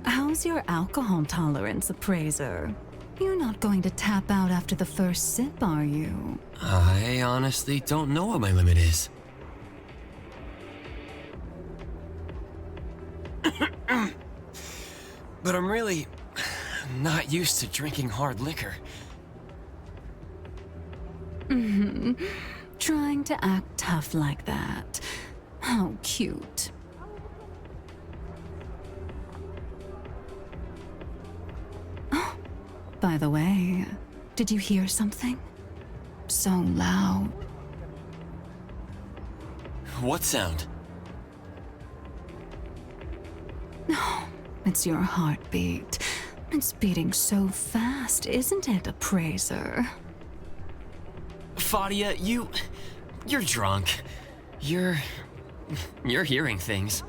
How's your alcohol tolerance, appraiser? You're not going to tap out after the first sip, are you? I honestly don't know what my limit is. But I'm really not used to drinking hard liquor. Trying to act tough like that. How cute. Oh, by the way, did you hear something? So loud. What sound? No, it's your heartbeat. It's beating so fast, isn't it, appraiser? Fadia, you're drunk. You're hearing things.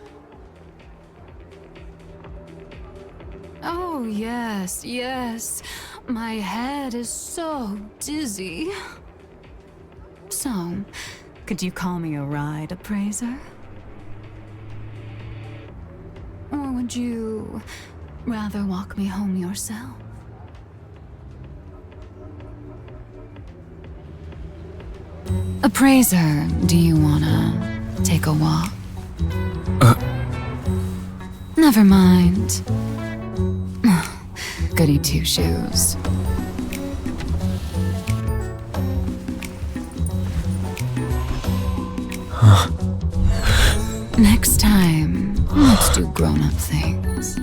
Oh, yes, yes. My head is so dizzy. So, could you call me a ride, appraiser? Or would you rather walk me home yourself? Appraiser, do you wanna take a walk? Never mind. Goody two-shoes. Next time, let's do grown-up things.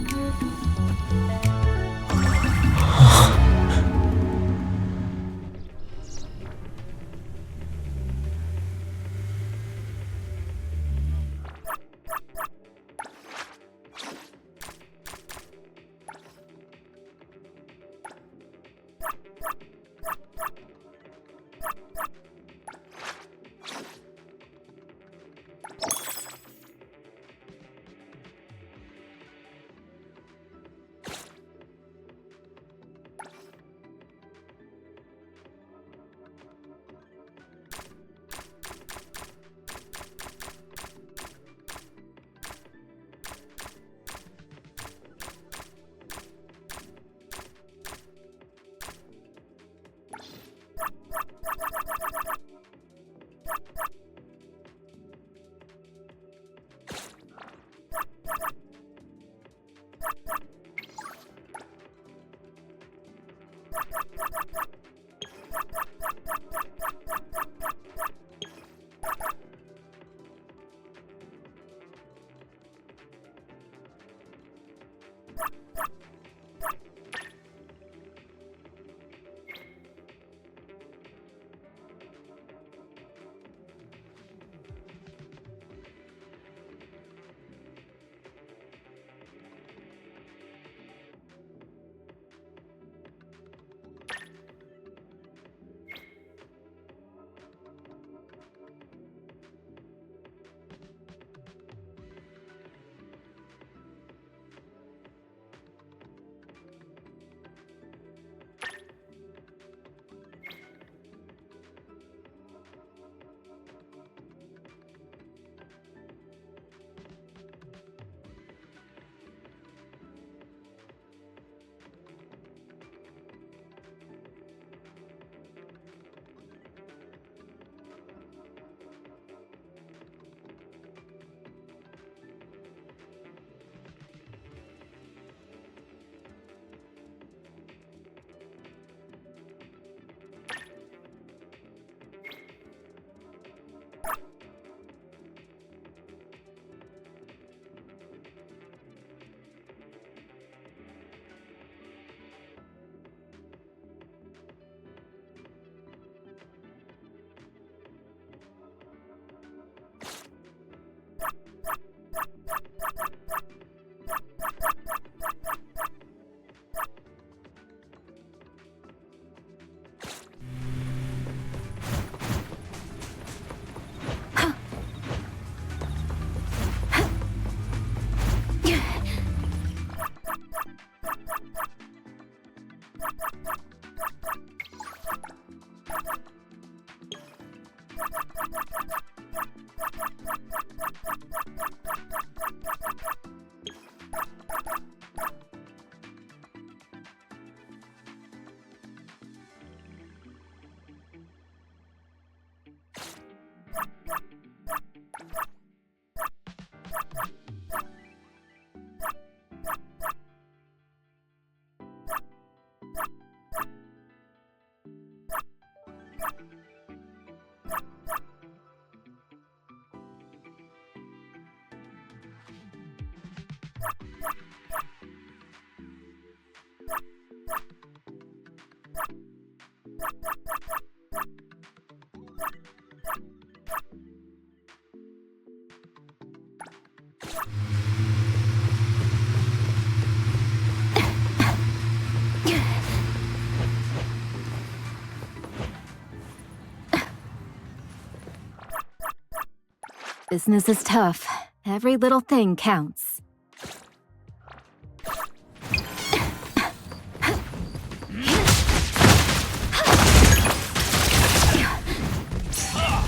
Business is tough. Every little thing counts.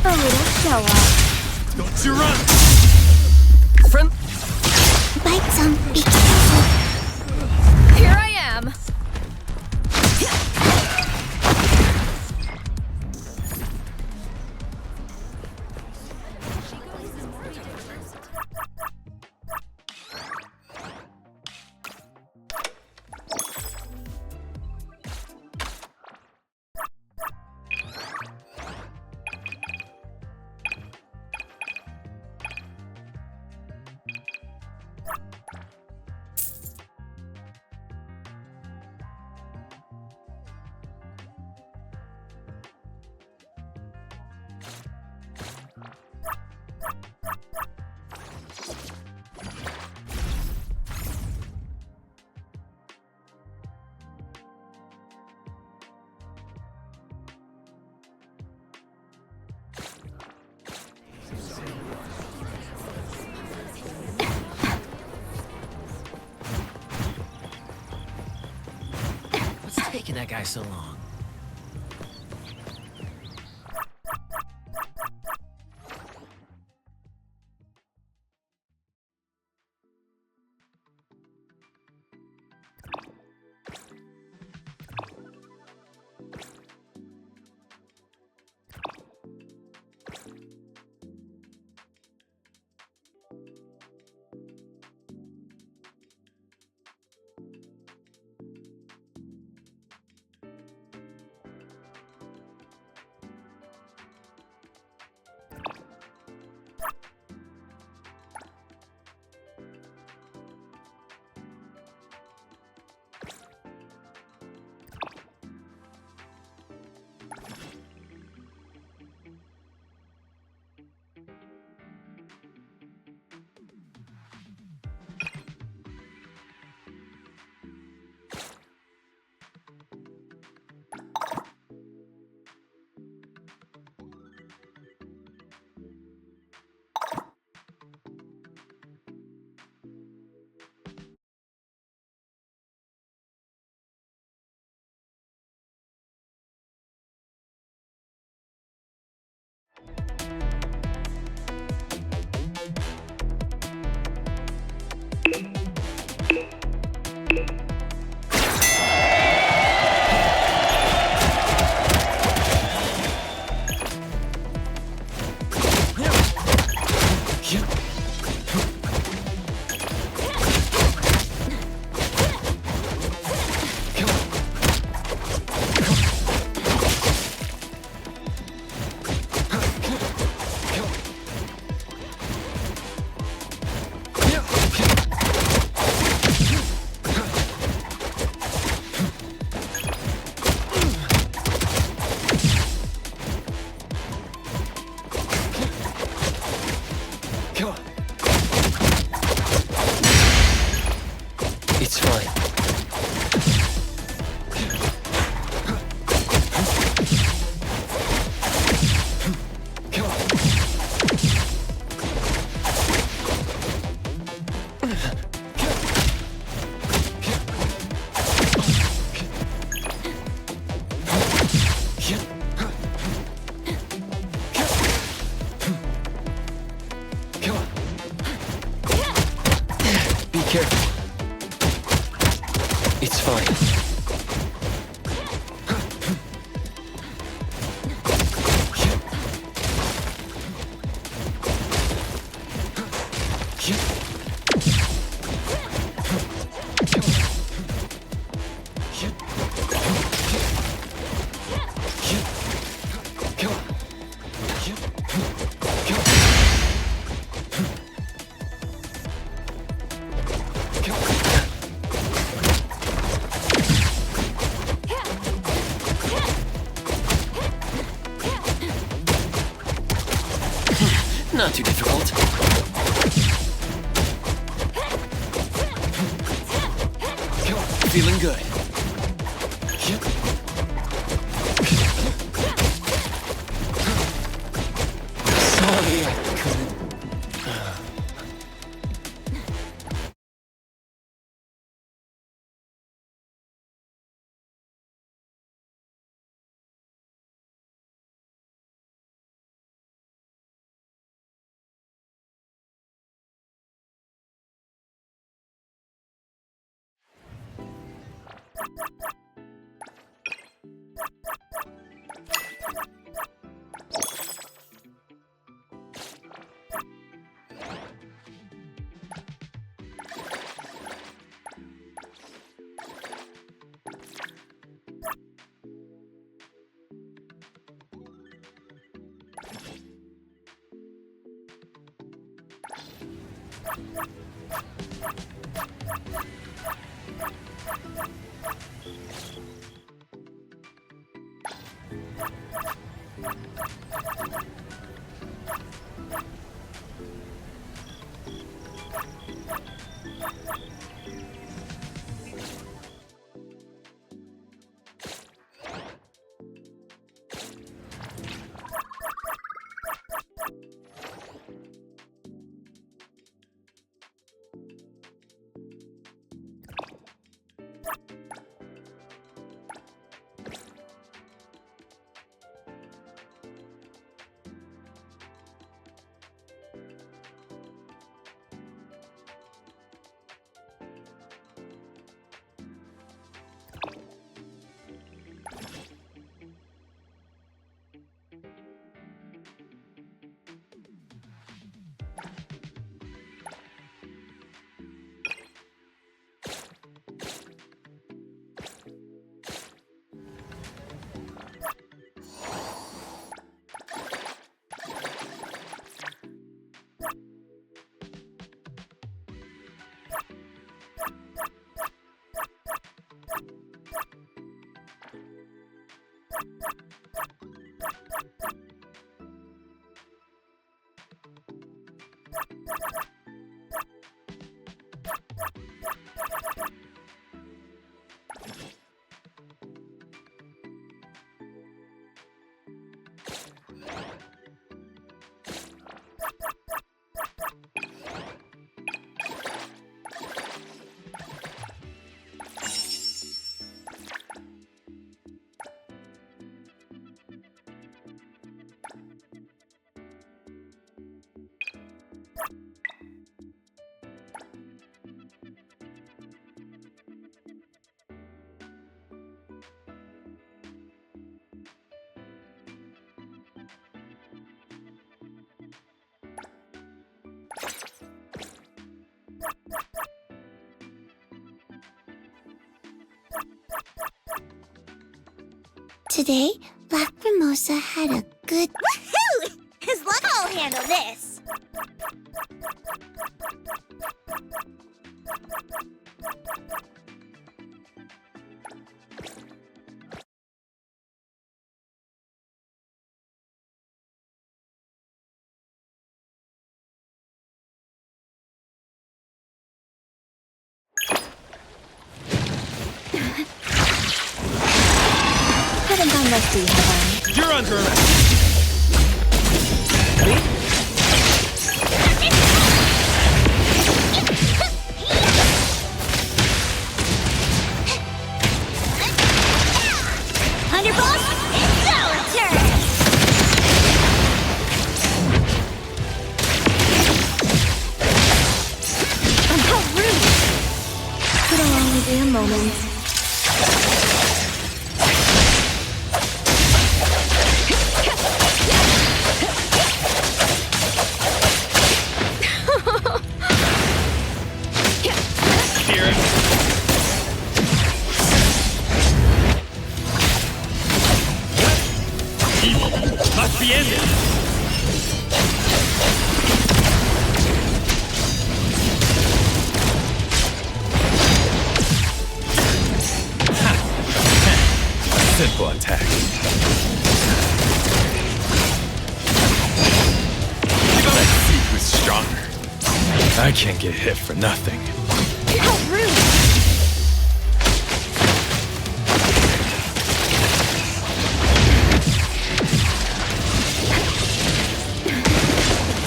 A little show-off. Don't you run! Friend... Bite some. Be careful. Here I am. What's taking that guy so long? Not too difficult. Feeling good. Sorry, I couldn't. Today, Black Mimosa had a good... Woohoo! As long as I'll handle this! Haven't gone rusty, have I? You're under arrest. Thunderbolt, it's our turn! How rude! It'll only be a moment. Evil must be ended! Simple attack. Let's see who's stronger. I can't get hit for nothing. How rude!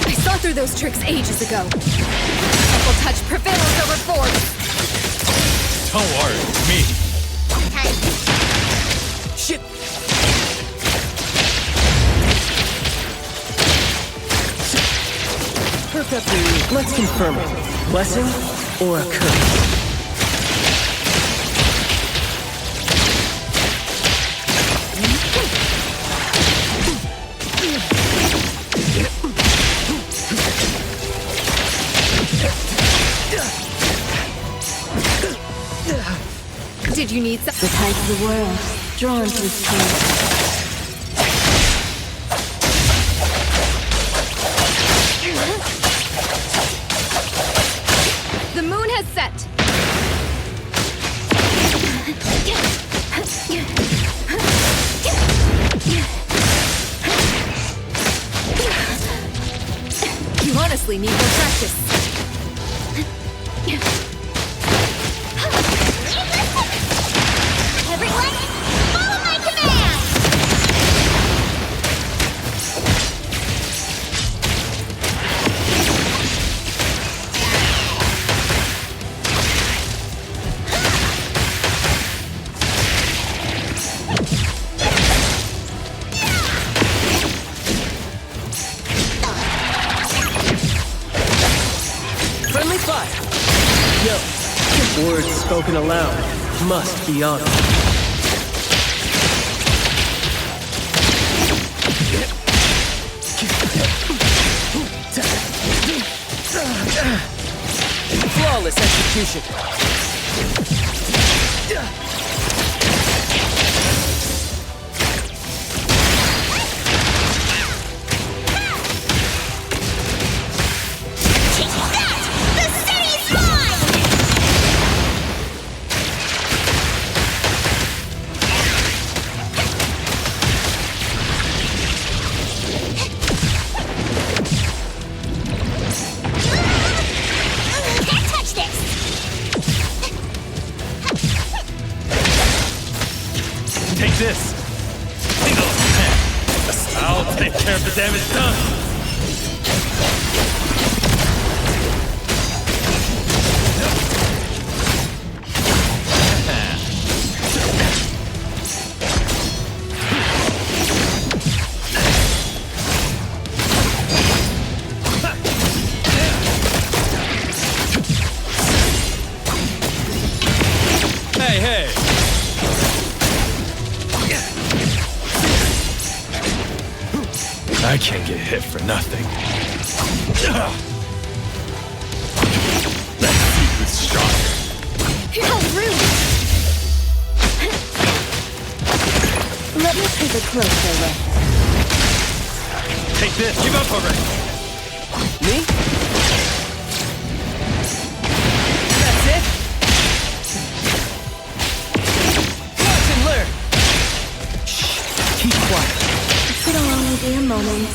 I saw through those tricks ages ago. Simple touch prevails over force. Don't worry, it's me. Shit! Perfectly. Let's confirm it. Blessing or a curse? Did you need some? The tide of the world, drawn to its place. The moon has set. You honestly need more practice. Everyone, follow my command! Friendly fire. Yo, words spoken aloud must be honored. Flawless execution. The city's mine! Can't touch this! Take this! I'll take care of the damage done! Hey, hey! I can't get hit for nothing. Let's see who's stronger. How rude! Let me take a closer look. Take this! Give up already! Me? That's it? Watch and learn! Shh, keep quiet. Could only be a moment.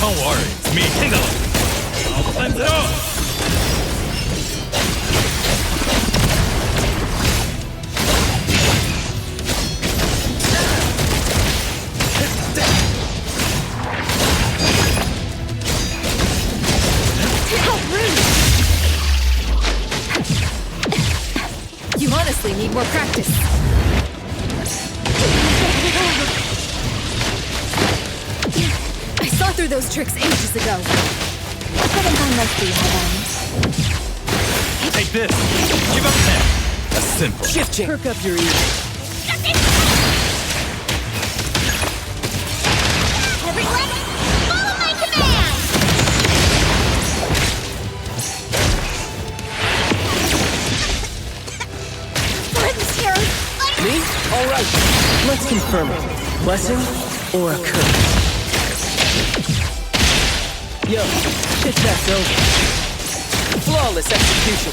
Don't worry, it's me. Hang on! I'll cleanse it off! How rude! You honestly need more practice. I saw through those tricks ages ago. I think I must be heaven. Take this! Give up that! A simple. Shifting. Perk up your ears. Let's confirm it. Blessing or a curse? Yo, shit that's over. Flawless execution.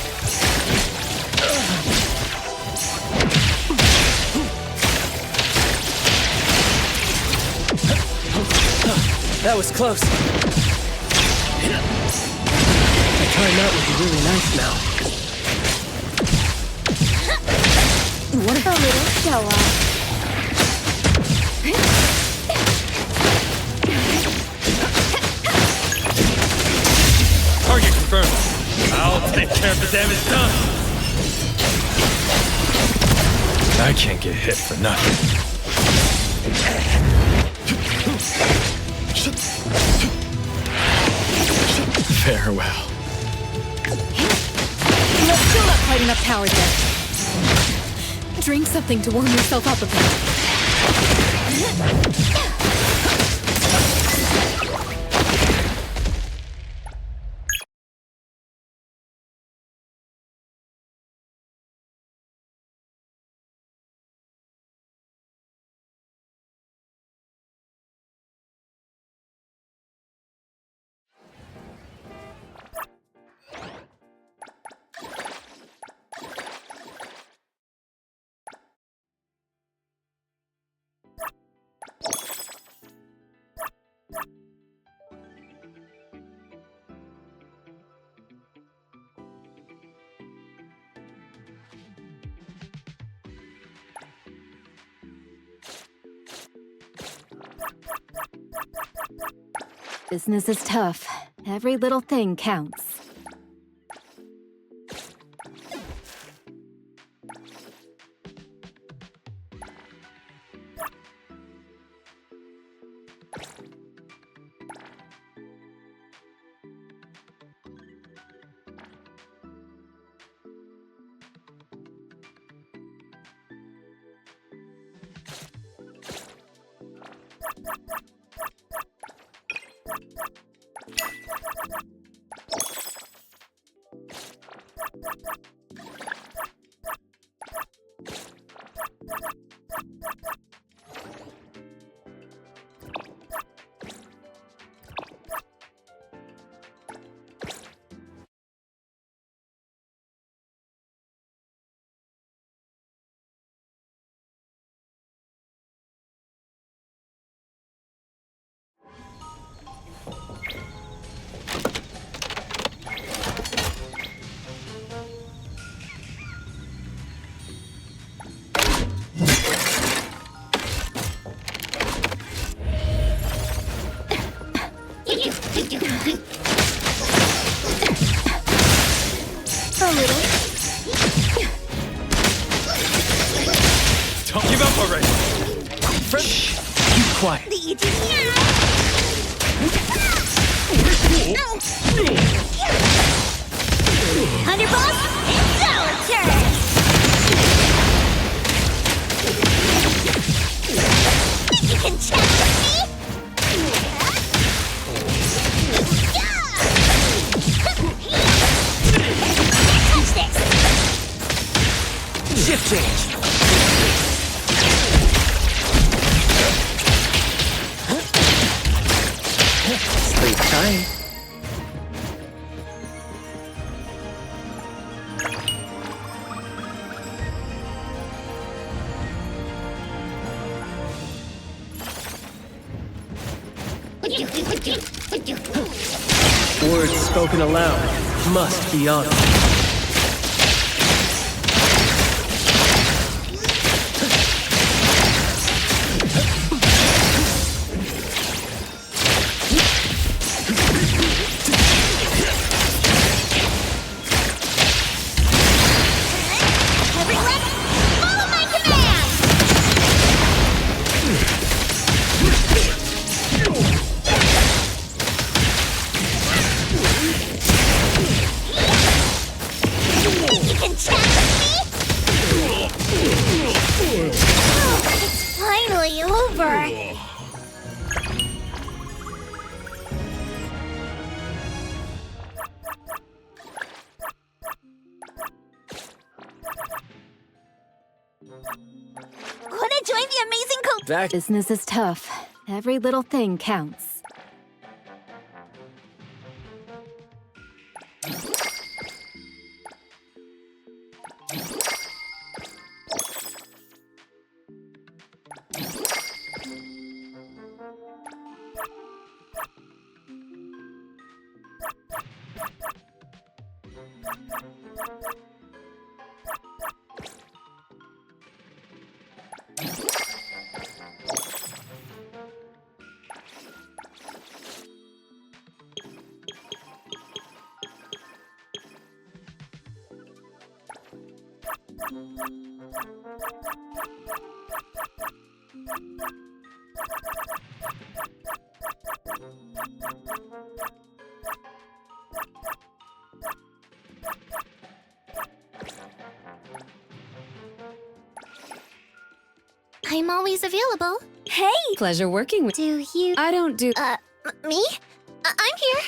That was close. A timeout would be really nice now. What a little show-off. Target confirmed. I'll take care of the damage done. I can't get hit for nothing. Farewell. You're still not quite enough power there. Drink something to warm yourself up a bit. Business is tough. Every little thing counts. A little. Don't give up already. Shh, keep quiet. Underboss, it's our turn! Think you can challenge me? Catch this! Shift change. Sleep time. Words spoken aloud must be honored. Everyone, follow my command! Vac- Business is tough. Every little thing counts. I'm always available. Hey! Pleasure working with Do you... I don't do... me? I'm here.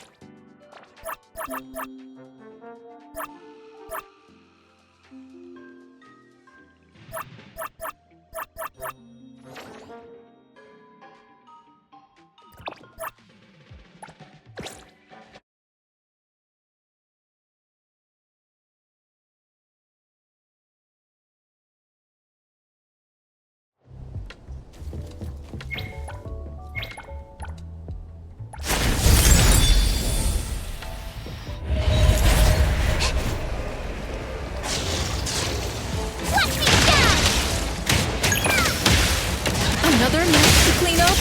Another mess to clean up?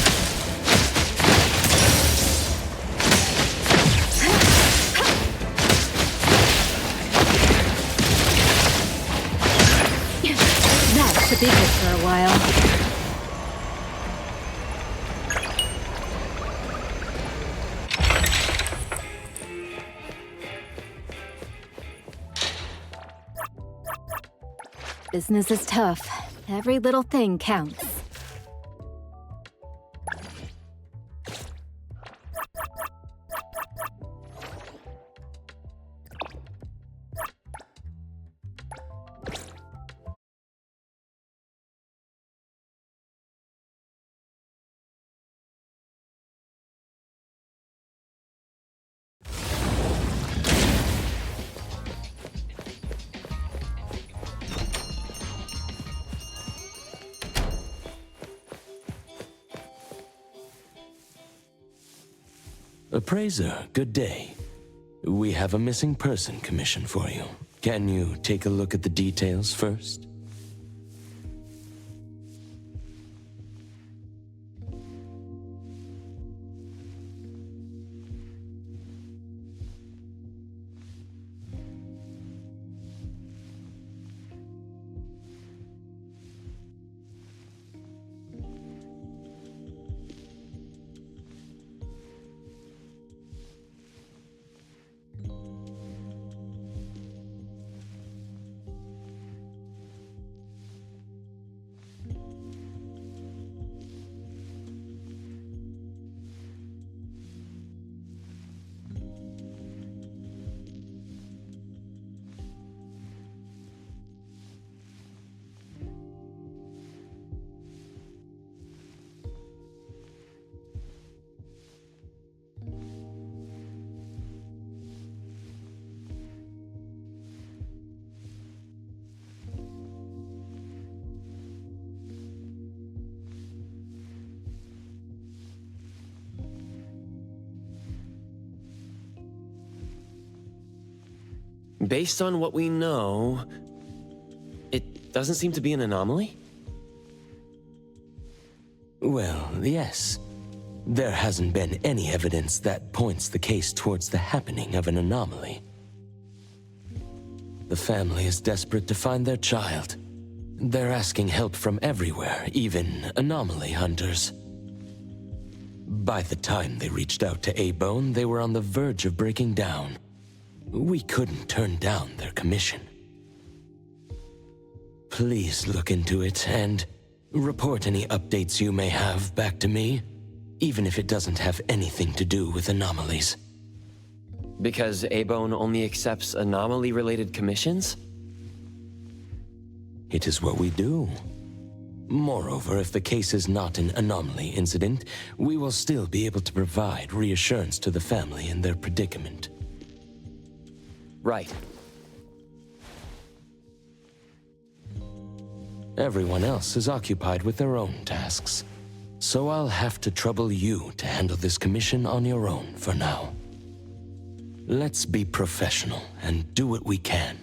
That should be good for a while. Business is tough. Every little thing counts. Appraiser, good day. We have a missing person commission for you. Can you take a look at the details first? Based on what we know, it doesn't seem to be an anomaly? Well, yes. There hasn't been any evidence that points the case towards the happening of an anomaly. The family is desperate to find their child. They're asking help from everywhere, even anomaly hunters. By the time they reached out to A-Bone, they were on the verge of breaking down. We couldn't turn down their commission. Please look into it and report any updates you may have back to me, even if it doesn't have anything to do with anomalies. Because A-Bone only accepts anomaly-related commissions? It is what we do. Moreover, if the case is not an anomaly incident, we will still be able to provide reassurance to the family in their predicament. Right. Everyone else is occupied with their own tasks, so I'll have to trouble you to handle this commission on your own for now. Let's be professional and do what we can.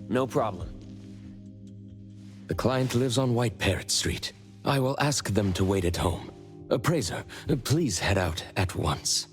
No problem. The client lives on White Parrot Street. I will ask them to wait at home. Appraiser, please head out at once.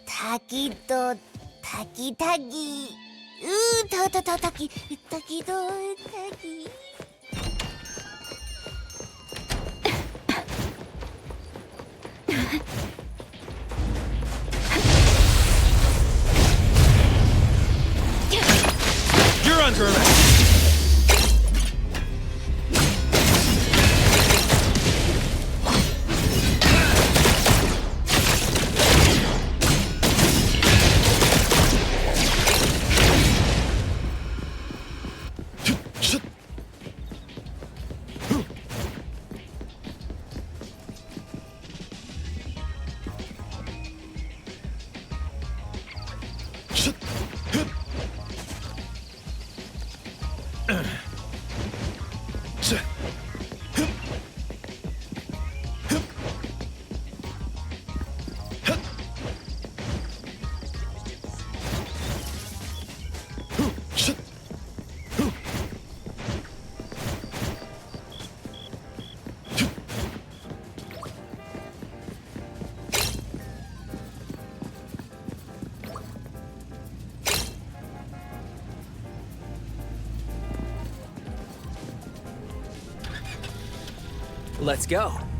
Taki to taki taki. Taki taki to taki. You're under arrest! Let's go.